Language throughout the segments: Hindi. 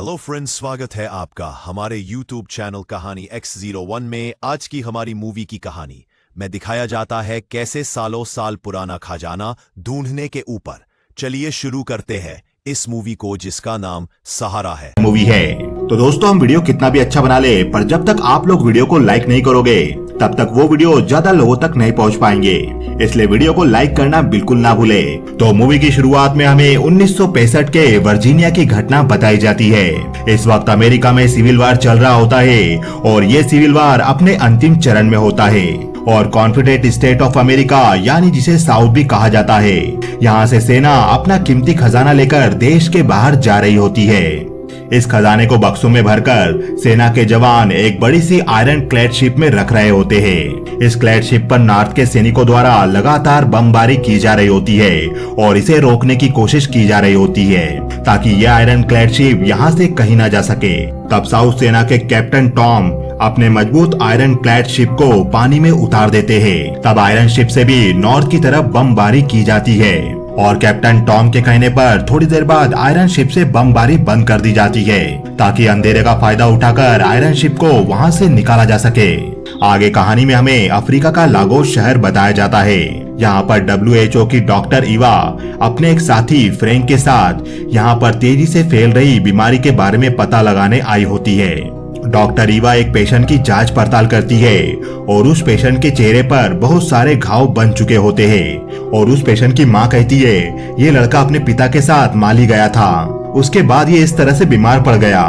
हेलो फ्रेंड्स, स्वागत है आपका हमारे यूट्यूब चैनल कहानी X01 में। आज की हमारी मूवी की कहानी में दिखाया जाता है कैसे सालों साल पुराना खजाना ढूंढने के ऊपर। चलिए शुरू करते हैं इस मूवी को जिसका नाम सहारा है। मूवी है तो दोस्तों, हम वीडियो कितना भी अच्छा बना ले, पर जब तक आप लोग वीडियो को लाइक नहीं करोगे तब तक वो वीडियो ज्यादा लोगों तक नहीं पहुंच पाएंगे। इसलिए वीडियो को लाइक करना बिल्कुल ना भूले। तो मूवी की शुरुआत में हमें 1965 के वर्जीनिया की घटना बताई जाती है। इस वक्त अमेरिका में सिविल वार चल रहा होता है और ये सिविल वार अपने अंतिम चरण में होता है और कॉन्फेडरेट स्टेट ऑफ अमेरिका यानी जिसे साउथ भी कहा जाता है, यहाँ से सेना अपना कीमती खजाना लेकर देश के बाहर जा रही होती है। इस खजाने को बक्सों में भरकर सेना के जवान एक बड़ी सी आयरन क्लैड शिप में रख रहे होते हैं। इस क्लैड शिप पर नॉर्थ के सैनिकों द्वारा लगातार बमबारी की जा रही होती है और इसे रोकने की कोशिश की जा रही होती है ताकि यह आयरन क्लैड शिप यहाँ से कहीं न जा सके। तब साउथ सेना के कैप्टन टॉम अपने मजबूत आयरन क्लैड शिप को पानी में उतार देते हैं। तब आयरन शिप से भी नॉर्थ की तरफ बमबारी की जाती है और कैप्टन टॉम के कहने पर थोड़ी देर बाद आयरन शिप से बमबारी बंद कर दी जाती है ताकि अंधेरे का फायदा उठाकर आयरन शिप को वहां से निकाला जा सके। आगे कहानी में हमें अफ्रीका का लागोस शहर बताया जाता है। यहाँ पर WHO की डॉक्टर इवा अपने एक साथी फ्रैंक के साथ यहाँ पर तेजी से फैल रही बीमारी के बारे में पता लगाने आई होती है। डॉक्टर इवा एक पेशेंट की जांच पड़ताल करती है और उस पेशेंट के चेहरे पर बहुत सारे घाव बन चुके होते हैं और उस पेशेंट की मां कहती है ये लड़का अपने पिता के साथ माली गया था, उसके बाद ये इस तरह से बीमार पड़ गया।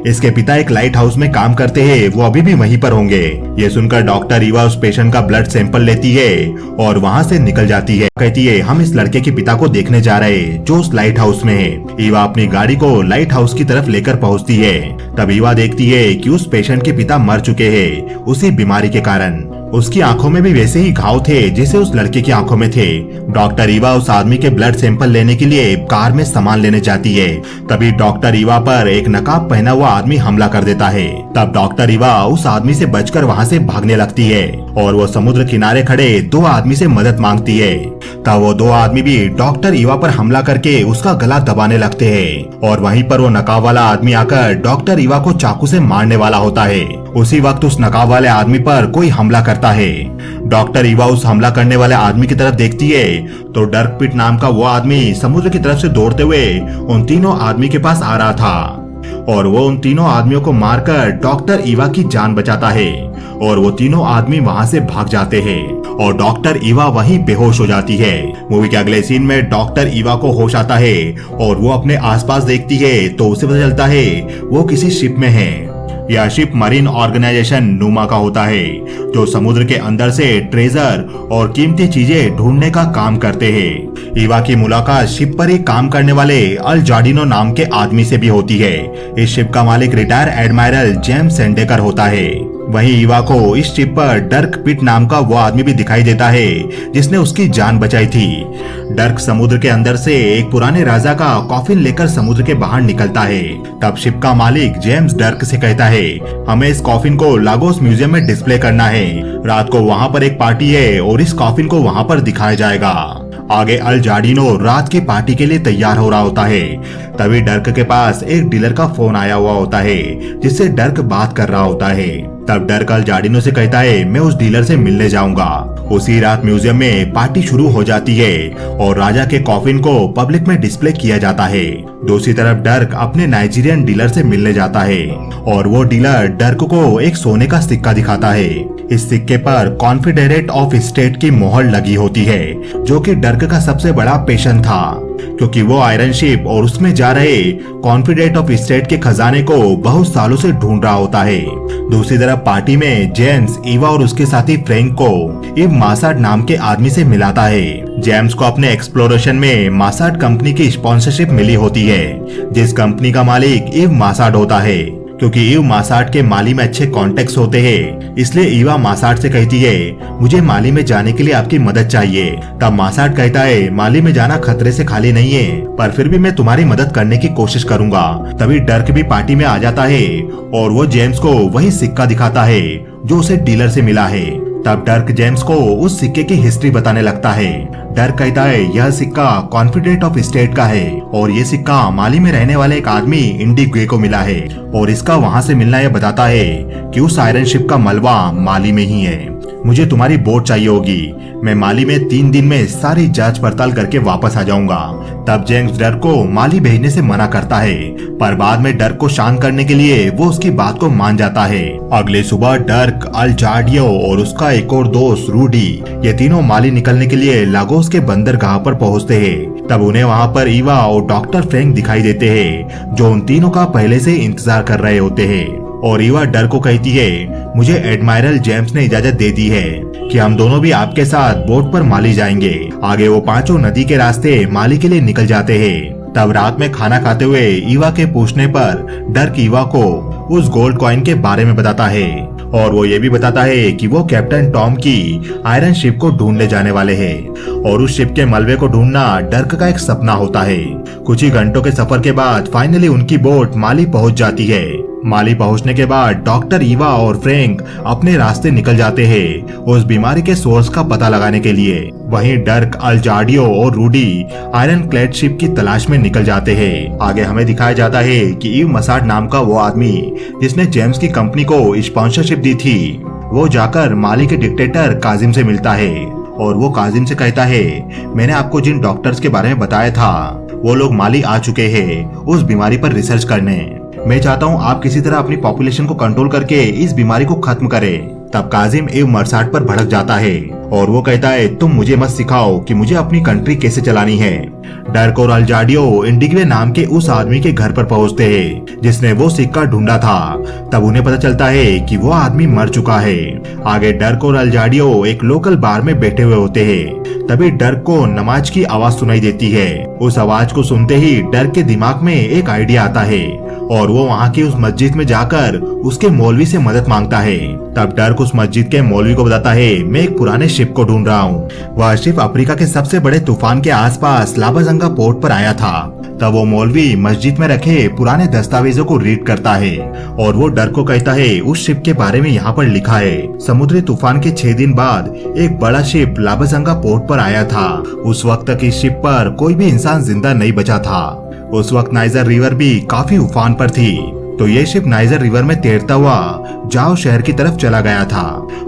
इसके पिता एक लाइट हाउस में काम करते हैं, वो अभी भी वहीं पर होंगे। ये सुनकर डॉक्टर इवा उस पेशेंट का ब्लड सैंपल लेती है और वहाँ से निकल जाती है। कहती है हम इस लड़के के पिता को देखने जा रहे हैं जो उस लाइट हाउस में है। इवा अपनी गाड़ी को लाइट हाउस की तरफ लेकर पहुँचती है। तब इवा देखती है कि उस पेशेंट के पिता मर चुके हैं उसी बीमारी के कारण। उसकी आंखों में भी वैसे ही घाव थे जैसे उस लड़के की आंखों में थे। डॉक्टर इवा उस आदमी के ब्लड सैंपल लेने के लिए कार में सामान लेने जाती है। तभी डॉक्टर इवा पर एक नकाब पहना हुआ आदमी हमला कर देता है। तब डॉक्टर इवा उस आदमी से बचकर वहां से भागने लगती है और वो समुद्र किनारे खड़े दो आदमी से मदद मांगती है। तब वो दो आदमी भी डॉक्टर इवा पर हमला करके उसका गला दबाने लगते हैं और वहीं पर वो नकाब वाला आदमी आकर डॉक्टर इवा को चाकू से मारने वाला होता है। उसी वक्त उस नकाब वाले आदमी पर कोई हमला करता है। डॉक्टर इवा उस हमला करने वाले आदमी की तरफ देखती है तो डर्क पिट नाम का वो आदमी समुद्र की तरफ से दौड़ते हुए उन तीनों आदमी के पास आ रहा था और वो उन तीनों आदमियों को मारकर डॉक्टर इवा की जान बचाता है और वो तीनों आदमी वहां से भाग जाते हैं और डॉक्टर इवा वहीं बेहोश हो जाती है। मूवी के अगले सीन में डॉक्टर इवा को होश आता है और वो अपने आसपास देखती है तो उसे पता चलता है वो किसी शिप में है। यह शिप मरीन ऑर्गेनाइजेशन नुमा का होता है जो समुद्र के अंदर से ट्रेजर और कीमती चीजें ढूंढने का काम करते हैं। इवा की मुलाकात शिप पर ही काम करने वाले अल जार्डिनो नाम के आदमी से भी होती है। इस शिप का मालिक रिटायर एडमायरल जेम्स सेंडेकर होता है। वहीं इवा को इस शिप पर डर्क पिट नाम का वो आदमी भी दिखाई देता है जिसने उसकी जान बचाई थी। डर्क समुद्र के अंदर से एक पुराने राजा का कॉफिन लेकर समुद्र के बाहर निकलता है। तब शिप का मालिक जेम्स डर्क से कहता है हमें इस कॉफिन को लागोस म्यूजियम में डिस्प्ले करना है। रात को वहाँ पर एक पार्टी है और इस कॉफिन को वहाँ पर दिखाया जाएगा। आगे अल जार्डिनो रात की पार्टी के लिए तैयार हो रहा होता है। तभी डर्क के पास एक डीलर का फोन आया हुआ होता है जिससे डर्क बात कर रहा होता है। तब डर्क अल जार्डिनो से कहता है मैं उस डीलर से मिलने जाऊंगा। उसी रात म्यूजियम में पार्टी शुरू हो जाती है और राजा के कॉफिन को पब्लिक में डिस्प्ले किया जाता है। दूसरी तरफ डर्क अपने नाइजीरियन डीलर से मिलने जाता है और वो डीलर डर्क को एक सोने का सिक्का दिखाता है। इस सिक्के पर कॉन्फेडरेट ऑफ स्टेट की मोहर लगी होती है जो कि डर्क का सबसे बड़ा पेशेंट था क्योंकि वो आयरन शिप और उसमें जा रहे कॉन्फिडेंट ऑफ स्टेट के खजाने को बहुत सालों से ढूंढ रहा होता है। दूसरी तरफ पार्टी में जेम्स इवा और उसके साथी फ्रैंक को इव मासार्ड नाम के आदमी से मिलाता है। जेम्स को अपने एक्सप्लोरेशन में मासार्ड कंपनी की स्पॉन्सरशिप मिली होती है जिस कंपनी का मालिक इव मासार्ड होता है। क्योंकि इव मासार्ड के माली में अच्छे कॉन्टेक्ट्स होते हैं इसलिए इवा मासार्ड से कहती है मुझे माली में जाने के लिए आपकी मदद चाहिए। तब मासार्ड कहता है माली में जाना खतरे से खाली नहीं है पर फिर भी मैं तुम्हारी मदद करने की कोशिश करूंगा। तभी डर्क भी पार्टी में आ जाता है और वो जेम्स को वही सिक्का दिखाता है जो उसे डीलर से मिला है। तब डर्क जेम्स को उस सिक्के की हिस्ट्री बताने लगता है। डर्क कहता है यह सिक्का कॉन्फिडेंट ऑफ स्टेट का है और ये सिक्का माली में रहने वाले एक आदमी इंडिग्वे को मिला है और इसका वहाँ से मिलना यह बताता है कि उस आयरन शिप का मलबा माली में ही है। मुझे तुम्हारी बोट चाहिए होगी। मैं माली में 3 दिन में सारी जांच पड़ताल करके वापस आ जाऊंगा। तब जेम्स डर्क को माली भेजने से मना करता है, पर बाद में डर्क को शांत करने के लिए वो उसकी बात को मान जाता है। अगले सुबह डर्क, अल्जार्डियो और उसका एक और दोस्त रूडी, ये तीनों माली निकलने के लिए लागोस के बंदरगाह पर पहुंचते हैं। तब उन्हें वहां पर ईवा और डॉक्टर फ्रैंक दिखाई देते हैं, जो उन तीनों का पहले से इंतजार कर रहे होते हैं। और ईवा डर्क को कहती है, मुझे एडमायरल जेम्स ने इजाजत दे दी है कि हम दोनों भी आपके साथ बोट पर माली जाएंगे। आगे वो पांचों नदी के रास्ते माली के लिए निकल जाते हैं। तब रात में खाना खाते हुए ईवा के पूछने पर डर्क ईवा को उस गोल्ड कॉइन के बारे में बताता है और वो ये भी बताता है कि वो कैप्टन टॉम की आयरन शिप को ढूंढने जाने वाले हैं और उस शिप के मलबे को ढूंढना डर्क का एक सपना होता है। कुछ ही घंटों के सफर के बाद फाइनली उनकी बोट माली पहुंच जाती है। माली पहुंचने के बाद डॉक्टर ईवा और फ्रैंक अपने रास्ते निकल जाते हैं उस बीमारी के सोर्स का पता लगाने के लिए। वहीं डर्क, अल्जार्डियो और रूडी आयरन क्लेड शिप की तलाश में निकल जाते हैं। आगे हमें दिखाया जाता है कि ईव मसाड नाम का वो आदमी जिसने जेम्स की कंपनी को स्पॉन्सरशिप दी थी, वो जाकर माली के डिक्टेटर काजिम से मिलता है और वो काजिम से कहता है, मैंने आपको जिन डॉक्टर्स के बारे में बताया था वो लोग माली आ चुके हैं उस बीमारी पर रिसर्च करने। मैं चाहता हूँ आप किसी तरह अपनी पॉपुलेशन को कंट्रोल करके इस बीमारी को खत्म करें। तब काजिम ईव मसाड पर भड़क जाता है और वो कहता है, तुम मुझे मत सिखाओ कि मुझे अपनी कंट्री कैसे चलानी है। डर्क और अल्जार्डियो इंडिग्वे नाम के उस आदमी के घर पर पहुंचते हैं जिसने वो सिक्का ढूंढा था। तब उन्हें पता चलता है कि वो आदमी मर चुका है। आगे डर्क और अल्जार्डियो एक लोकल बार में बैठे हुए होते हैं। तभी डर्क को नमाज की आवाज सुनाई देती है। उस आवाज को सुनते ही डर्क के दिमाग में एक आइडिया आता है और वो वहाँ की उस मस्जिद में जाकर उसके मौलवी से मदद मांगता है। तब डर्क उस मस्जिद के मौलवी को बताता है, मैं एक पुराने शिप को ढूंढ रहा हूँ। वह शिप अफ्रीका के सबसे बड़े तूफान के आसपास लाबाजंगा पोर्ट पर आया था। तब वो मौलवी मस्जिद में रखे पुराने दस्तावेजों को रीड करता है और वो डर्क को कहता है, उस शिप के बारे में यहाँ पर लिखा है, समुद्री तूफान के 6 दिन बाद एक बड़ा शिप लाबाजंगा पोर्ट पर आया था। उस वक्त तक इस शिप पर कोई भी इंसान जिंदा नहीं बचा था। उस वक्त नाइजर रिवर भी काफी उफान पर थी, तो ये शिप नाइजर रिवर में तैरता हुआ जाओ शहर की तरफ चला गया था।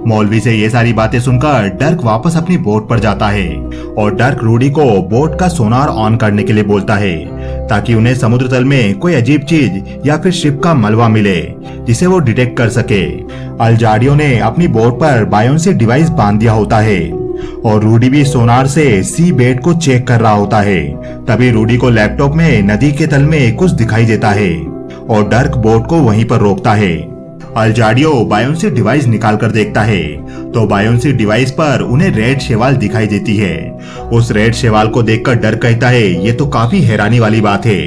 मौलवी से ये सारी बातें सुनकर डर्क वापस अपनी बोट पर जाता है और डर्क रूडी को बोट का सोनार ऑन करने के लिए बोलता है ताकि उन्हें समुद्र तल में कोई अजीब चीज या फिर शिप का मलबा मिले जिसे वो डिटेक्ट कर सके। अल्जार्डियो ने अपनी बोट पर बायोन्सी डिवाइस बांध दिया होता है और रूडी भी सोनार से सी बेड को चेक कर रहा होता है। तभी रूडी को लैपटॉप में नदी के तल में कुछ दिखाई देता है और डर्क बोट को वहीं पर रोकता है। अल्जार्डियो बायोन्सी डिवाइस निकाल कर देखता है तो बायोन्सी डिवाइस पर उन्हें रेड शेवाल दिखाई देती है। उस रेड शेवाल को देखकर डर्क कहता है, ये तो काफी हैरानी वाली बात है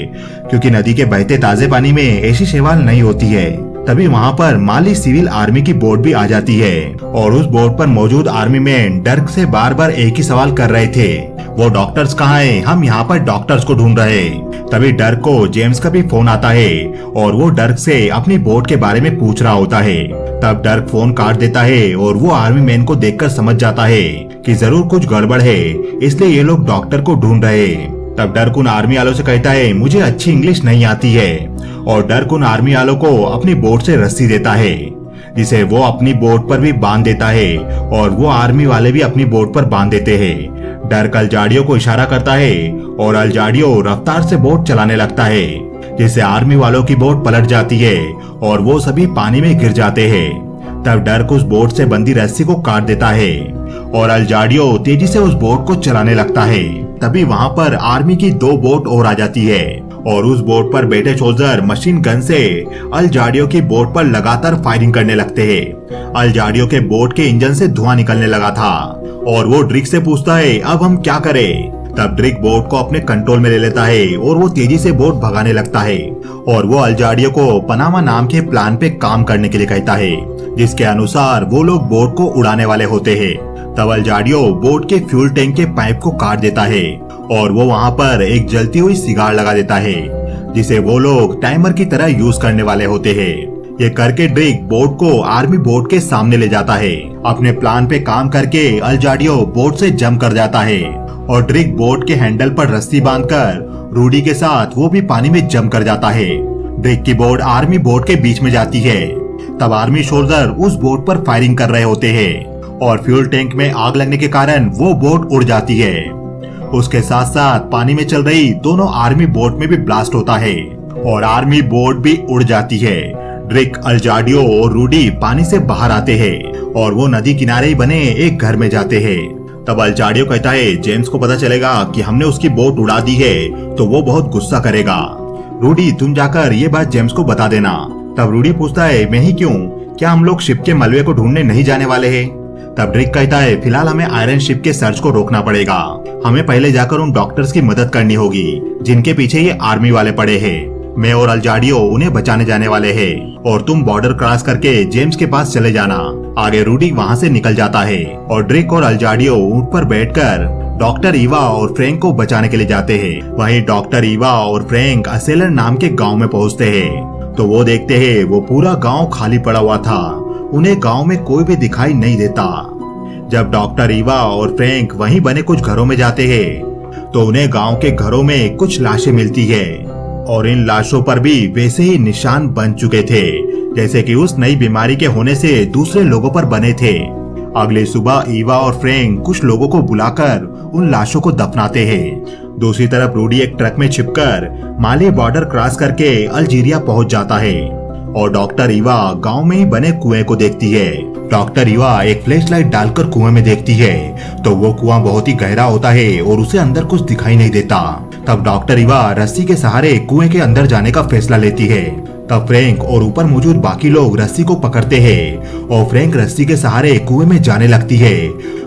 क्योंकि नदी के बहते ताजे पानी में ऐसी शेवाल नहीं होती है। तभी वहाँ पर माली सिविल आर्मी की बोट भी आ जाती है और उस बोट पर मौजूद आर्मी मैन डर्क से बार बार एक ही सवाल कर रहे थे, वो डॉक्टर्स कहाँ हैं? हम यहाँ पर डॉक्टर्स को ढूंढ रहे। तभी डर्क को जेम्स का भी फोन आता है और वो डर्क से अपनी बोट के बारे में पूछ रहा होता है। तब डर्क फोन काट देता है और वो आर्मी मैन को देखकर समझ जाता है कि जरूर कुछ गड़बड़ है, इसलिए ये लोग डॉक्टर को ढूंढ रहे। तब डर्क उन आर्मी वालों से कहता है, मुझे अच्छी इंग्लिश नहीं आती है, और डर्क उन आर्मी वालों को अपनी बोट से रस्सी देता है जिसे वो अपनी बोट पर भी बांध देता है और वो आर्मी वाले भी अपनी बोट पर बांध देते हैं। डर्क अल्जार्डियो को इशारा करता है और अल्जार्डियो रफ्तार से बोट चलाने लगता है जिससे आर्मी वालों की बोट पलट जाती है और वो सभी पानी में गिर जाते हैं। तब डर्क उस बोट से बंधी रस्सी को काट देता है और अल्जार्डियो तेजी से उस बोट को चलाने लगता है। तभी वहाँ पर आर्मी की 2 बोट और आ जाती है और उस बोट पर बैठे सोल्जर मशीन गन से अल्जार्डियो की बोट पर लगातार फायरिंग करने लगते हैं। अल्जार्डियो के बोट के इंजन से धुआं निकलने लगा था और वो ड्रिक से पूछता है, अब हम क्या करें? तब ड्रिक बोट को अपने कंट्रोल में ले लेता है और वो तेजी से बोट भगाने लगता है और वो अल्जार्डियो को पनामा नाम के प्लान पे काम करने के लिए कहता है जिसके अनुसार वो लोग बोट को उड़ाने वाले होते हैं। तब अल्जार्डियो बोट के फ्यूल टैंक के पाइप को काट देता है और वो वहाँ पर एक जलती हुई सिगार लगा देता है जिसे वो लोग टाइमर की तरह यूज करने वाले होते हैं। ये करके ड्रिक बोट को आर्मी बोट के सामने ले जाता है। अपने प्लान पे काम करके अल्जाडियो बोट से जंप कर जाता है और ड्रिक बोट के हैंडल पर रस्सी बांधकर रूडी के साथ वो भी पानी में जंप कर जाता है। ड्रिक की बोट आर्मी बोट के बीच में जाती है। तब आर्मी सोल्जर उस बोट पर फायरिंग कर रहे होते हैं और फ्यूल टैंक में आग लगने के कारण वो बोट उड़ जाती है। उसके साथ साथ पानी में चल रही दोनों आर्मी बोट में भी ब्लास्ट होता है और आर्मी बोट भी उड़ जाती है। ड्रिक, अल्जाडियो और रूडी पानी से बाहर आते हैं और वो नदी किनारे ही बने एक घर में जाते हैं। तब अल्जाडियो कहता है जेम्स को पता चलेगा कि हमने उसकी बोट उड़ा दी है तो वो बहुत गुस्सा करेगा। रूडी, तुम जाकर ये बात जेम्स को बता देना। तब रूडी पूछता है मैं ही क्यों, क्या हम लोग शिप के मलबे को ढूंढने नहीं जाने वाले हैं? तब ड्रिक कहता है फिलहाल हमें आयरन शिप के सर्च को रोकना पड़ेगा। हमें पहले जाकर उन डॉक्टर्स की मदद करनी होगी जिनके पीछे ये आर्मी वाले पड़े हैं। मैं और अल्जाडियो उन्हें बचाने जाने वाले हैं और तुम बॉर्डर क्रॉस करके जेम्स के पास चले जाना। आगे रूडी वहाँ से निकल जाता है और ड्रिक और अल्जाडियो ऊंट पर बैठकर डॉक्टर ईवा और फ्रैंक को बचाने के लिए जाते हैं। वहीं डॉक्टर ईवा और फ्रैंक असेलर नाम के गांव में पहुंचते हैं तो वो देखते हैं वो पूरा गांव खाली पड़ा हुआ था। उन्हें गांव में कोई भी दिखाई नहीं देता। जब डॉक्टर ईवा और फ्रैंक वहीं बने कुछ घरों में जाते हैं तो उन्हें गांव के घरों में कुछ लाशें मिलती है और इन लाशों पर भी वैसे ही निशान बन चुके थे जैसे कि उस नई बीमारी के होने से दूसरे लोगों पर बने थे। अगली सुबह ईवा और फ्रैंक कुछ लोगों को बुलाकर उन लाशों को दफनाते हैं। दूसरी तरफ रूडी एक ट्रक में छिपकर माली बॉर्डर क्रॉस करके अल्जीरिया पहुंच जाता है और डॉक्टर ईवा गांव में ही बने कुएं को देखती है। डॉक्टर ईवा एक फ्लैश लाइट डालकर कुएं में देखती है तो वो कुआं बहुत ही गहरा होता है और उसे अंदर कुछ दिखाई नहीं देता। तब डॉक्टर ईवा रस्सी के सहारे कुएं के अंदर जाने का फैसला लेती है। तब फ्रैंक और ऊपर मौजूद बाकी लोग रस्सी को पकड़ते हैं और फ्रैंक रस्सी के सहारे कुएं में जाने लगती है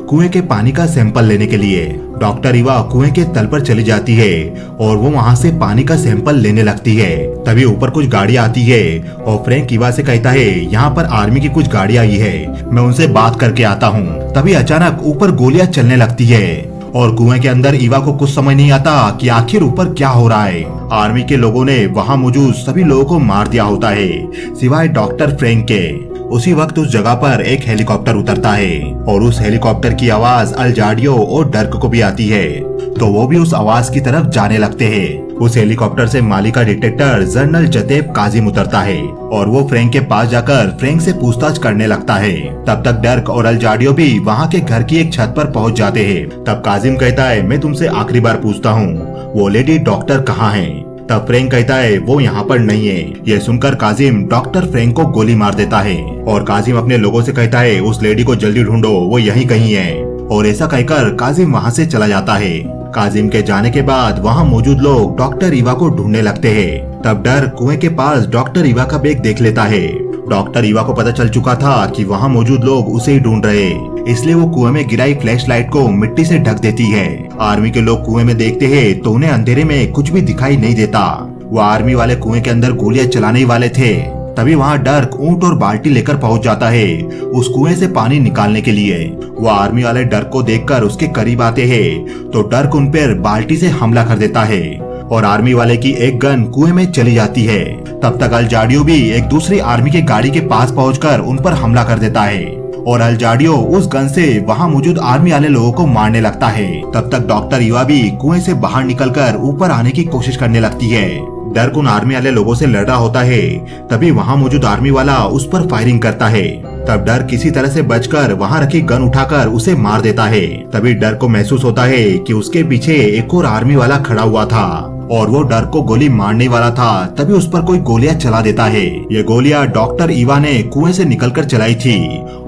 कुएं के पानी का सैंपल लेने के लिए। डॉक्टर ईवा कुएं के तल पर चली जाती है और वो वहाँ से पानी का सैंपल लेने लगती है। तभी ऊपर कुछ गाड़ी आती है और फ्रैंक ईवा से कहता है यहाँ पर आर्मी की कुछ गाड़ी आई है, मैं उनसे बात करके आता हूँ। तभी अचानक ऊपर गोलियां चलने लगती है और कुएं के अंदर ईवा को कुछ समझ नहीं आता कि आखिर ऊपर क्या हो रहा है। आर्मी के लोगों ने वहाँ मौजूद सभी लोगों को मार दिया होता है सिवाय डॉक्टर फ्रैंक के। उसी वक्त उस जगह पर एक हेलीकॉप्टर उतरता है और उस हेलीकॉप्टर की आवाज अल्जाडियो और डर्क को भी आती है तो वो भी उस आवाज की तरफ जाने लगते हैं। उस हेलीकॉप्टर से माली का डिटेक्टर जनरल जतेब काजिम उतरता है और वो फ्रैंक के पास जाकर फ्रैंक से पूछताछ करने लगता है। तब तक डर्क और अल्जाडियो भी वहाँ के घर की एक छत पर पहुँच जाते हैं। तब काजिम कहता है मैं तुमसे आखिरी बार पूछता हूँ वो लेडी डॉक्टर कहाँ है? तब फ्रैंक कहता है वो यहाँ पर नहीं है। ये सुनकर काजिम डॉक्टर फ्रैंक को गोली मार देता है और काजिम अपने लोगों से कहता है उस लेडी को जल्दी ढूंढो, वो यहीं कहीं है। और ऐसा कहकर काजिम वहाँ से चला जाता है। काजिम के जाने के बाद वहाँ मौजूद लोग डॉक्टर ईवा को ढूंढने लगते हैं। तब डर कुएं के पास डॉक्टर ईवा का बैग देख लेता है। डॉक्टर ईवा को पता चल चुका था कि वहाँ मौजूद लोग उसे ही ढूंढ रहे, इसलिए वो कुएं में गिराई फ्लैश लाइट को मिट्टी से ढक देती है। आर्मी के लोग कुएं में देखते हैं तो उन्हें अंधेरे में कुछ भी दिखाई नहीं देता। वो आर्मी वाले कुएं के अंदर गोलियां चलाने ही वाले थे। तभी वहाँ डर्क ऊंट और बाल्टी लेकर पहुंच जाता है उस कुएं से पानी निकालने के लिए। वो आर्मी वाले डर्क को देखकर उसके करीब आते हैं तो डर्क उन पर बाल्टी से हमला कर देता है और आर्मी वाले की एक गन कुएं में चली जाती है। तब तक अल्जाडियो भी एक दूसरी आर्मी के गाड़ी के पास पहुंचकर उन पर हमला कर देता है और अल्जाडियो उस गन से वहां मौजूद आर्मी वाले लोगों को मारने लगता है। तब तक डॉक्टर ईवा भी कुएं से बाहर निकलकर ऊपर आने की कोशिश करने लगती है। डर्क उन आर्मी वाले लोगों से लड़ रहा होता है तभी वहां मौजूद आर्मी वाला उस पर फायरिंग करता है। तब डर्क किसी तरह से बचकर वहां रखी गन उठाकर उसे मार देता है। तभी डर्क को महसूस होता है कि उसके पीछे एक और आर्मी वाला खड़ा हुआ था और वो डर्क को गोली मारने वाला था। तभी उस पर कोई गोलियां चला देता है। ये गोलियां डॉक्टर ईवा ने कुएं से निकलकर चलाई थी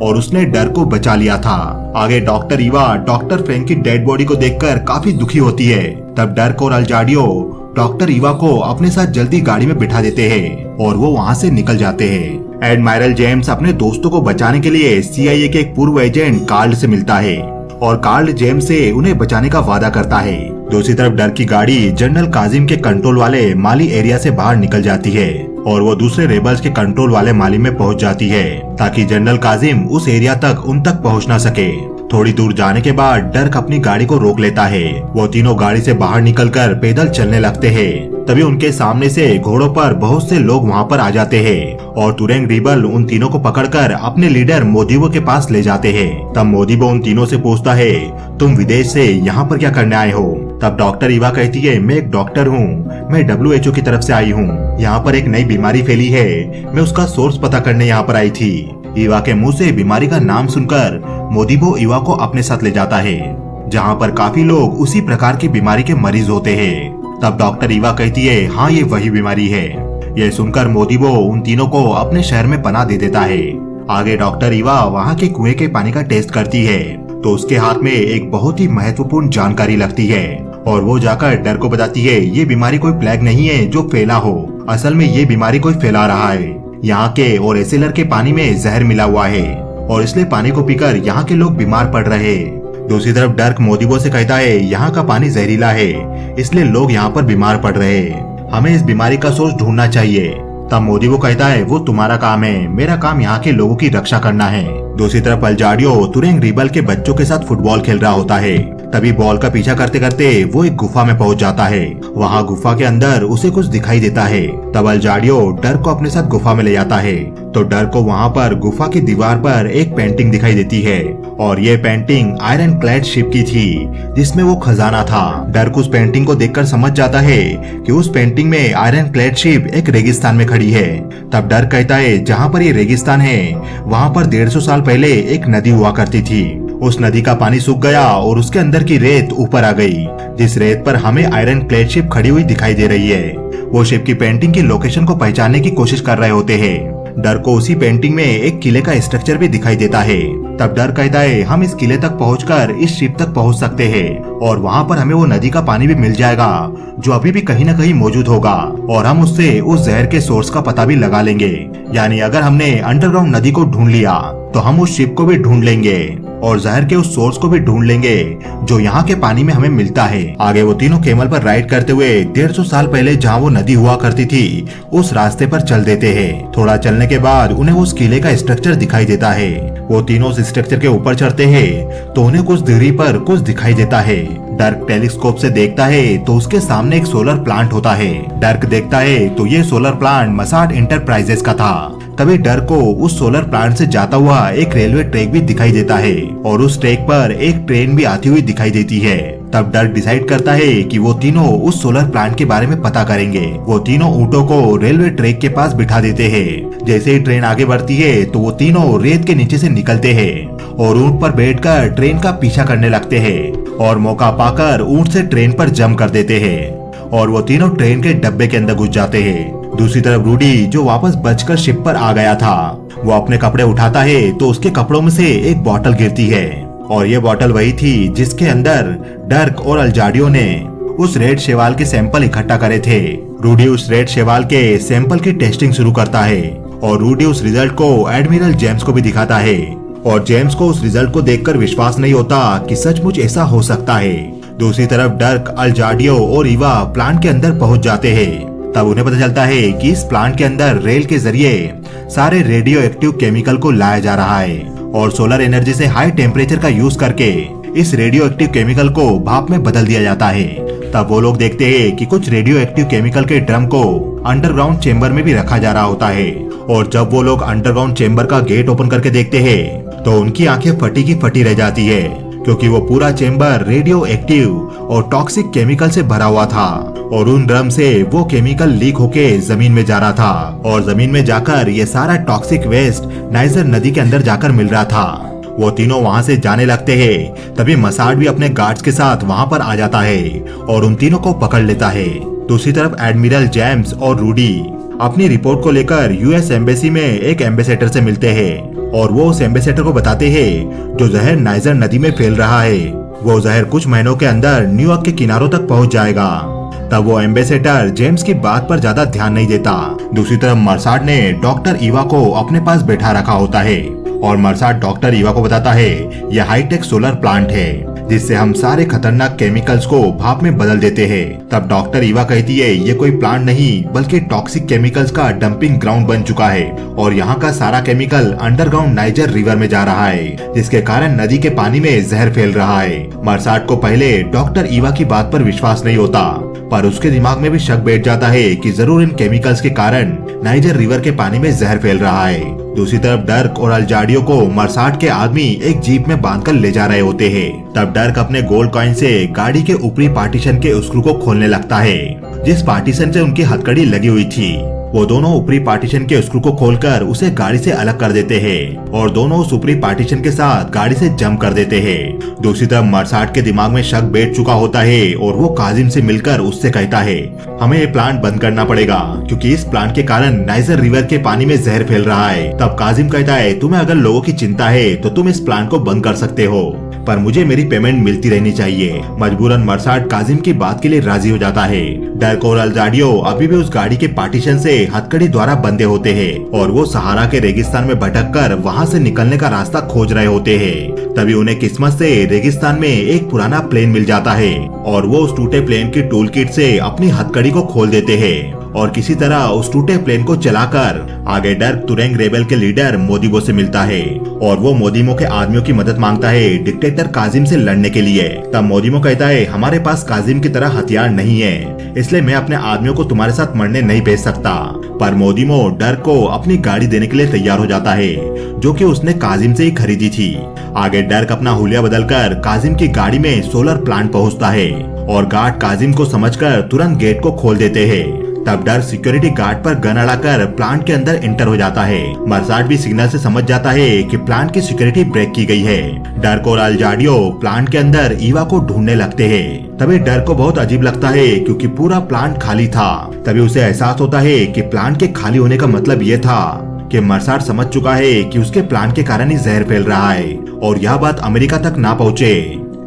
और उसने डर्क को बचा लिया था। आगे डॉक्टर ईवा डॉक्टर फ्रैंक की डेड बॉडी को देखकर काफी दुखी होती है। तब डर्क और अल्जाडियो डॉक्टर ईवा को अपने साथ जल्दी गाड़ी में बिठा देते हैं और वो वहाँ से निकल जाते हैं। एडमायरल जेम्स अपने दोस्तों को बचाने के लिए CIA के एक पूर्व एजेंट कार्ल से मिलता है और कार्ल जेम्स से उन्हें बचाने का वादा करता है। दूसरी तरफ डर्क की गाड़ी जनरल काजिम के कंट्रोल वाले माली एरिया से बाहर निकल जाती है और वो दूसरे रेबल्स के कंट्रोल वाले माली में पहुंच जाती है ताकि जनरल काजिम उस एरिया तक उन तक पहुंच ना सके। थोड़ी दूर जाने के बाद डर्क अपनी गाड़ी को रोक लेता है। वो तीनों गाड़ी से बाहर निकलकर पैदल चलने लगते हैं। तभी उनके सामने से घोड़ों पर बहुत से लोग वहाँ पर आ जाते हैं और तुरंग रिबल उन तीनों को पकड़कर अपने लीडर मोदीबो के पास ले जाते हैं। तब मोदीबो उन तीनों से पूछता है, तुम विदेश से यहाँ पर क्या करने आए हो? तब डॉक्टर ईवा कहती है, मैं एक डॉक्टर हूँ, मैं WHO की तरफ से आई हूँ। यहाँ पर एक नई बीमारी फैली है, मैं उसका सोर्स पता करने यहाँ पर आई थी। ईवा के मुंह से बीमारी का नाम सुनकर मोदीबो ईवा को अपने साथ ले जाता है, जहाँ पर काफी लोग उसी प्रकार की बीमारी के मरीज होते हैं। तब डॉक्टर ईवा कहती है, हाँ ये वही बीमारी है। ये सुनकर मोदीबो उन तीनों को अपने शहर में पनाह दे देता है। आगे डॉक्टर ईवा वहाँ के कुएं के पानी का टेस्ट करती है तो उसके हाथ में एक बहुत ही महत्वपूर्ण जानकारी लगती है और वो जाकर डर को बताती है, ये बीमारी कोई प्लेग नहीं है जो फैला हो, असल में ये बीमारी कोई फैला रहा है। यहाँ के और एसेलर के पानी में जहर मिला हुआ है और इसलिए पानी को पीकर यहाँ के लोग बीमार पड़ रहे हैं। दूसरी तरफ डर्क मोदीबो से कहता है, यहाँ का पानी जहरीला है, इसलिए लोग यहाँ पर बीमार पड़ रहे हैं, हमें इस बीमारी का सोर्स ढूंढना चाहिए। तब मोदीबो कहता है, वो तुम्हारा काम है, मेरा काम यहाँ के लोगों की रक्षा करना है। दूसरी तरफ अल्जाडियो तुरंग रिबल के बच्चों के साथ फुटबॉल खेल रहा होता है। तभी बॉल का पीछा करते करते वो एक गुफा में पहुंच जाता है। वहाँ गुफा के अंदर उसे कुछ दिखाई देता है। तब अल्जाडियो डर्क को अपने साथ गुफा में ले जाता है तो डर्क को वहाँ पर गुफा की दीवार पर एक पेंटिंग दिखाई देती है और ये पेंटिंग आयरन क्लैड शिप की थी जिसमें वो खजाना था। डर्क उस पेंटिंग को देखकर समझ जाता है कि उस पेंटिंग में आयरन क्लैड शिप एक रेगिस्तान में खड़ी है। तब डर्क कहता है, जहाँ पर ये रेगिस्तान है वहाँ पर 150 साल पहले एक नदी हुआ करती थी। उस नदी का पानी सूख गया और उसके अंदर की रेत ऊपर आ गई, जिस रेत पर हमें आयरन क्लैड शिप खड़ी हुई दिखाई दे रही है। वो शिप की पेंटिंग की लोकेशन को पहचानने की कोशिश कर रहे होते हैं। डर को उसी पेंटिंग में एक किले का स्ट्रक्चर भी दिखाई देता है। तब डर कहता है, हम इस किले तक पहुंचकर इस शिप तक पहुंच सकते हैं और वहां पर हमें वो नदी का पानी भी मिल जाएगा जो अभी भी कहीं न कहीं मौजूद होगा और हम उससे उस जहर के सोर्स का पता भी लगा लेंगे। यानी अगर हमने अंडरग्राउंड नदी को ढूंढ लिया तो हम उस शिप को भी ढूंढ लेंगे और जहर के उस सोर्स को भी ढूंढ लेंगे जो यहाँ के पानी में हमें मिलता है। आगे वो तीनों केमल पर राइड करते हुए 150 साल पहले जहाँ वो नदी हुआ करती थी उस रास्ते पर चल देते हैं। थोड़ा चलने के बाद उन्हें उस किले का स्ट्रक्चर दिखाई देता है। वो तीनों उस स्ट्रक्चर के ऊपर चढ़ते हैं तो उन्हें कुछ दूरी पर कुछ दिखाई देता है। डर्क टेलीस्कोप से देखता है तो उसके सामने एक सोलर प्लांट होता है। डर्क देखता है तो ये सोलर प्लांट मसाड इंटरप्राइजेस का था। तभी डर्क को उस सोलर प्लांट से जाता हुआ एक रेलवे ट्रैक भी दिखाई देता है और उस ट्रैक पर एक ट्रेन भी आती हुई दिखाई देती है। तब डर्क डिसाइड करता है कि वो तीनों उस सोलर प्लांट के बारे में पता करेंगे। वो तीनों ऊँटों को रेलवे ट्रैक के पास बिठा देते हैं। जैसे ही ट्रेन आगे बढ़ती है तो वो तीनों रेत के नीचे से निकलते हैं और ऊँट पर बैठकर ट्रेन का पीछा करने लगते हैं और मौका पाकर ऊँट से ट्रेन पर जंप कर देते हैं और वो तीनों ट्रेन के डब्बे के अंदर घुस जाते हैं। दूसरी तरफ रूडी जो वापस बचकर शिप पर आ गया था वो अपने कपड़े उठाता है तो उसके कपड़ों में से एक बोतल गिरती है और ये बोतल वही थी जिसके अंदर डर्क और अल्जाडियो ने उस रेड शैवाल के सैंपल इकट्ठा करे थे। रूडी उस रेड शैवाल के सैंपल की टेस्टिंग शुरू करता है और रूडी उस रिजल्ट को एडमिरल जेम्स को भी दिखाता है और जेम्स को उस रिजल्ट को देखकर विश्वास नहीं होता कि सचमुच ऐसा हो सकता है। दूसरी तरफ डर्क, अल्जाडियो और ईवा प्लांट के अंदर पहुंच जाते हैं। तब उन्हें पता चलता है कि इस प्लांट के अंदर रेल के जरिए सारे रेडियो एक्टिव केमिकल को लाया जा रहा है और सोलर एनर्जी से हाई टेम्परेचर का यूज करके इस रेडियो एक्टिव केमिकल को भाप में बदल दिया जाता है। तब वो लोग देखते हैं कि कुछ रेडियो एक्टिव केमिकल के ड्रम को अंडरग्राउंड चेम्बर में भी रखा जा रहा होता है और जब वो लोग अंडरग्राउंड चेम्बर का गेट ओपन करके देखते हैं तो उनकी आंखें फटी की फटी रह जाती है क्योंकि वो पूरा चेम्बर रेडियो एक्टिव और टॉक्सिक केमिकल से भरा हुआ था और उन ड्रम से वो केमिकल लीक होके जमीन में जा रहा था और जमीन में जाकर ये सारा टॉक्सिक वेस्ट नाइजर नदी के अंदर जाकर मिल रहा था। वो तीनों वहाँ से जाने लगते हैं। तभी मसाड भी अपने गार्ड्स के साथ वहाँ पर आ जाता है और उन तीनों को पकड़ लेता है। दूसरी तरफ एडमिरल जेम्स और रूडी अपनी रिपोर्ट को लेकर यूएस एम्बेसी में एक एम्बेसडर से मिलते हैं और वो उस एम्बेसडर को बताते हैं जो जहर नाइजर नदी में फैल रहा है वो जहर कुछ महीनों के अंदर न्यूयॉर्क के किनारों तक पहुंच जाएगा। तब वो एम्बेसडर जेम्स की बात पर ज्यादा ध्यान नहीं देता। दूसरी तरफ मर्साड ने डॉक्टर ईवा को अपने पास बैठा रखा होता है और मर्साड डॉक्टर ईवा को बताता है यह हाईटेक सोलर प्लांट है जिससे हम सारे खतरनाक केमिकल्स को भाप में बदल देते हैं। तब डॉक्टर ईवा कहती है ये कोई प्लांट नहीं बल्कि टॉक्सिक केमिकल्स का डंपिंग ग्राउंड बन चुका है और यहाँ का सारा केमिकल अंडरग्राउंड नाइजर रिवर में जा रहा है, जिसके कारण नदी के पानी में जहर फैल रहा है। मरसाट को पहले डॉक्टर ईवा की बात पर विश्वास नहीं होता, पर उसके दिमाग में भी शक बैठ जाता है कि जरूर इन केमिकल्स के कारण नाइजर रिवर के पानी में जहर फैल रहा है। दूसरी तरफ डर्क और अल्जाडियो को मरसाट के आदमी एक जीप में बांधकर ले जा रहे होते हैं। तब डर्क अपने गोल्ड कॉइन से गाड़ी के ऊपरी पार्टीशन के स्क्रू को खोलने लगता है, जिस पार्टीशन से उनकी हथकड़ी लगी हुई थी। वो दोनों ऊपरी पार्टीशन के स्क्रू को खोलकर उसे गाड़ी से अलग कर देते हैं और दोनों उस ऊपरी पार्टीशन के साथ गाड़ी से जंप कर देते हैं। दूसरी तरफ मरसाट के दिमाग में शक बैठ चुका होता है और वो काजिम से मिलकर उससे कहता है हमें ये प्लांट बंद करना पड़ेगा क्योंकि इस प्लांट के कारण नाइजर रिवर के पानी में जहर फैल रहा है। तब काजिम कहता है तुम्हें अगर लोगों की चिंता है तो तुम इस प्लांट को बंद कर सकते हो, पर मुझे मेरी पेमेंट मिलती रहनी चाहिए। मजबूरन मरसाट काजिम की बात के लिए राजी हो जाता है। डर्क और अल्जाडियो अभी भी उस गाड़ी के पार्टीशन से हथकड़ी द्वारा बंधे होते हैं और वो सहारा के रेगिस्तान में भटककर वहाँ से निकलने का रास्ता खोज रहे होते हैं। तभी उन्हें किस्मत से रेगिस्तान में एक पुराना प्लेन मिल जाता है और वो उस टूटे प्लेन की टूल किट से अपनी हथकड़ी को खोल देते हैं और किसी तरह उस टूटे प्लेन को चलाकर आगे डर्क तुरेंग रेबल के लीडर मोदिबो से मिलता है और वो मोदिबो के आदमियों की मदद मांगता है डिक्टेटर काजिम से लड़ने के लिए। तब मोदिबो कहता है हमारे पास काजिम की तरह हथियार नहीं है, इसलिए मैं अपने आदमियों को तुम्हारे साथ मरने नहीं भेज सकता। पर मोदिबो डर्क को अपनी गाड़ी देने के लिए तैयार हो जाता है जो कि उसने काजिम से ही खरीदी थी। आगे डर्क अपना हुलिया बदलकर काजिम की गाड़ी में सोलर प्लांट पहुंचता है और गार्ड काजिम को समझकर तुरंत गेट को खोल देते हैं। तब डर्क सिक्योरिटी गार्ड पर गन अड़ाकर प्लांट के अंदर एंटर हो जाता है। मरसाट भी सिग्नल से समझ जाता है कि प्लांट की सिक्योरिटी ब्रेक की गई है। डर्क और अल्जाडियो प्लांट के अंदर ईवा को ढूंढने लगते हैं। तभी डर्क को बहुत अजीब लगता है क्योंकि पूरा प्लांट खाली था। तभी उसे एहसास होता है कि प्लांट के खाली होने का मतलब ये था कि मरसाट समझ चुका है कि उसके प्लांट के कारण ही जहर फैल रहा है और यह बात अमेरिका तक ना पहुँचे,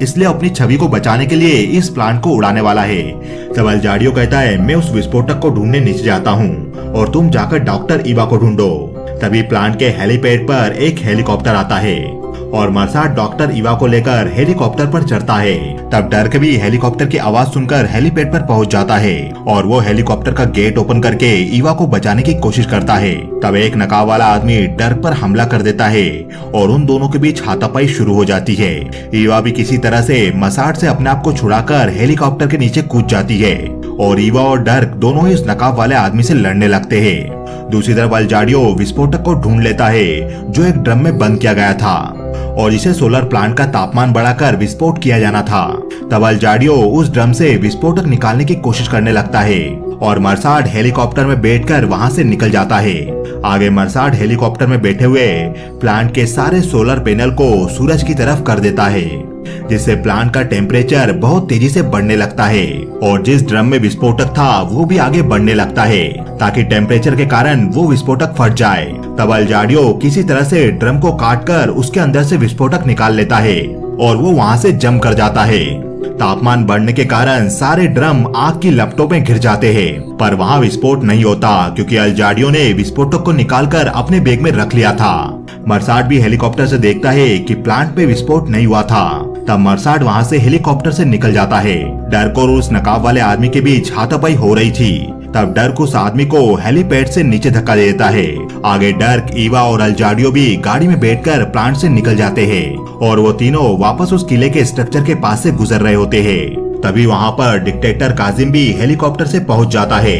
इसलिए अपनी छवि को बचाने के लिए इस प्लांट को उड़ाने वाला है। तब अल्जाडियो कहता है मैं उस विस्फोटक को ढूंढने नीचे जाता हूँ और तुम जाकर डॉक्टर ईवा को ढूंढो। तभी प्लांट के हेलीपैड पर एक हेलीकॉप्टर आता है और मरसाट डॉक्टर ईवा को लेकर हेलीकॉप्टर पर चढ़ता है। तब डर्क भी हेलीकॉप्टर की आवाज सुनकर हेलीपैड पर पहुंच जाता है और वो हेलीकॉप्टर का गेट ओपन करके ईवा को बचाने की कोशिश करता है। तब एक नकाब वाला आदमी डर्क पर हमला कर देता है और उन दोनों के बीच हाथापाई शुरू हो जाती है। ईवा भी किसी तरह से मरसाट से अपने आप को छुड़ाकर हेलीकॉप्टर के नीचे कूद जाती है और ईवा और डर्क दोनों ही उस नकाब वाले आदमी से लड़ने लगते हैं। दूसरी तरफ अल्जाडियो विस्फोटक को ढूंढ लेता है जो एक ड्रम में बंद किया गया था और इसे सोलर प्लांट का तापमान बढ़ाकर विस्फोट किया जाना था। तब अल्जाडियो उस ड्रम से विस्फोटक निकालने की कोशिश करने लगता है और मरसाट हेलीकॉप्टर में बैठकर वहां से निकल जाता है। आगे मरसाट हेलीकॉप्टर में बैठे हुए प्लांट के सारे सोलर पैनल को सूरज की तरफ कर देता है, जिससे प्लांट का टेम्परेचर बहुत तेजी से बढ़ने लगता है और जिस ड्रम में विस्फोटक था वो भी आगे बढ़ने लगता है ताकि टेम्परेचर के कारण वो विस्फोटक फट जाए। तब अल्जाडियो किसी तरह से ड्रम को काटकर उसके अंदर से विस्फोटक निकाल लेता है और वो वहाँ से जंप कर जाता है। तापमान बढ़ने के कारण सारे ड्रम आग की लपटों में घिर जाते हैं, पर वहाँ विस्फोट नहीं होता क्योंकि अल्जाडियो ने विस्फोटक को निकालकर अपने बैग में रख लिया था। मरसाट भी हेलीकॉप्टर से देखता है कि प्लांट में विस्फोट नहीं हुआ था। तब मरसाट वहाँ से हेलीकॉप्टर से निकल जाता है। डर्क और उस नकाब वाले आदमी के बीच हाथापाई हो रही थी। तब डर्क उस आदमी को हेलीपैड से नीचे धक्का देता है। आगे डर्क, ईवा और अल्जाडियो भी गाड़ी में बैठकर प्लांट से निकल जाते हैं और वो तीनों वापस उस किले के स्ट्रक्चर के पास से गुजर रहे होते हैं। तभी वहाँ पर डिक्टेटर काजिम भी हेलीकॉप्टर से पहुँच जाता है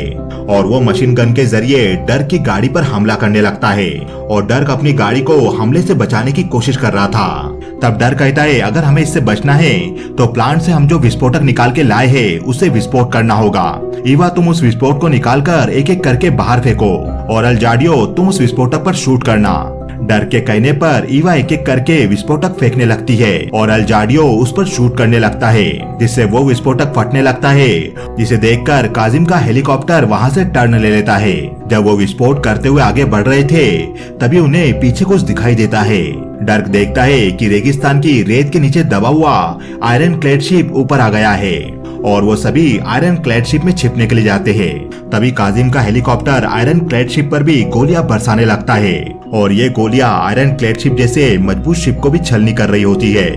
और वो मशीन गन के जरिए डर्क की गाड़ी पर हमला करने लगता है और डर्क अपनी गाड़ी को हमले से बचाने की कोशिश कर रहा था। तब डर्क कहता है अगर हमें इससे बचना है तो प्लांट से हम जो विस्फोटक निकाल के लाए हैं उसे विस्फोट करना होगा। ईवा तुम उस विस्फोट को निकालकर एक एक करके बाहर फेंको और अल्जाडियो तुम उस विस्फोटक पर शूट करना। डर्क के कहने पर ईवा एक एक करके विस्फोटक फेंकने लगती है और अल्जाडियो उस पर शूट करने लगता है, जिससे वो विस्फोटक फटने लगता है, जिसे देखकर काजिम का हेलीकॉप्टर वहां से टर्न ले लेता है। जब वो विस्फोट करते हुए आगे बढ़ रहे थे तभी उन्हें पीछे कुछ दिखाई देता है। डर्क देखता है कि रेगिस्तान की रेत के नीचे दबा हुआ आयरन क्लेड शिप ऊपर आ गया है और वो सभी आयरन क्लेड शिप में छिपने के लिए जाते हैं। तभी काजिम का हेलीकॉप्टर आयरन क्लेड शिप पर भी गोलियां बरसाने लगता है और ये गोलियां आयरन क्लेड शिप जैसे मजबूत शिप को भी छलनी कर रही होती है।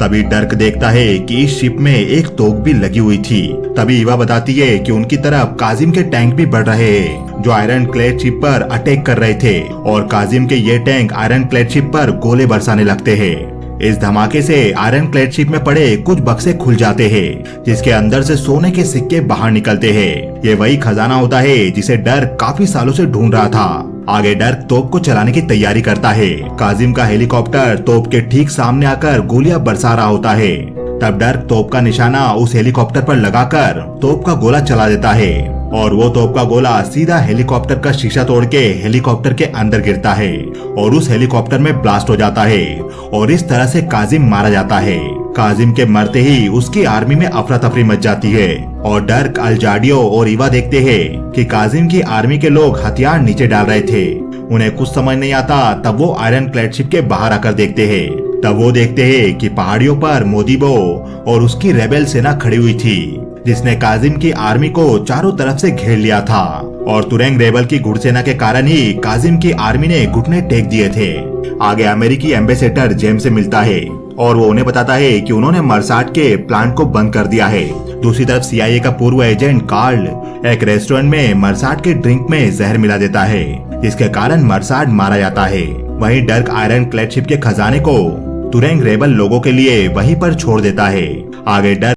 तभी डर्क देखता है कि इस शिप में एक तोप भी लगी हुई थी। तभी ईवा बताती है कि उनकी तरफ काजिम के टैंक भी बढ़ रहे हैं जो आयरन क्लेड शिप पर अटैक कर रहे थे और काजिम के ये टैंक आयरन क्लेड शिप पर गोले बरसाने लगते हैं। इस धमाके से आयरन क्लेड शिप में पड़े कुछ बक्से खुल जाते हैं जिसके अंदर से सोने के सिक्के बाहर निकलते हैं। ये वही खजाना होता है जिसे डर्क काफी सालों से ढूंढ रहा था। आगे डर्क तोप को चलाने की तैयारी करता है। काजिम का हेलीकॉप्टर तोप के ठीक सामने आकर गोलियां बरसा रहा होता है। तब डर्क तोप का निशाना उस हेलीकॉप्टर पर लगाकर तोप का गोला चला देता है और वो तोप का गोला सीधा हेलीकॉप्टर का शीशा तोड़ के हेलीकॉप्टर के अंदर गिरता है और उस हेलीकॉप्टर में ब्लास्ट हो जाता है और इस तरह से काजिम मारा जाता है। काजिम के मरते ही उसकी आर्मी में अफरा तफरी मच जाती है और डर्क, अल्जाडियो और ईवा देखते हैं कि काजिम की आर्मी के लोग हथियार नीचे डाल रहे थे। उन्हें कुछ समझ नहीं आता। तब वो आयरन क्लेड शिप के बाहर आकर देखते हैं। तब वो देखते हैं कि पहाड़ियों पर मोदीबो और उसकी रेबेल सेना खड़ी हुई थी जिसने काजिम की आर्मी को चारों तरफ से घेर लिया था और तुरंग रेबल की घुड़सेना के कारण ही काजिम की आर्मी ने घुटने टेक दिए थे। आगे अमेरिकी एम्बेसडर जेम्स से मिलता है और वो उन्हें बताता है कि उन्होंने मरसाट के प्लांट को बंद कर दिया है। दूसरी तरफ CIA का पूर्व एजेंट कार्ल एक रेस्टोरेंट में मरसाट के ड्रिंक में जहर मिला देता है जिसके कारण मरसाट मारा जाता है। वहीं डर्क आयरन क्लेड शिप के खजाने को तुरंग रेबल लोगों के लिए वहीं पर छोड़ देता है। आगे डर्क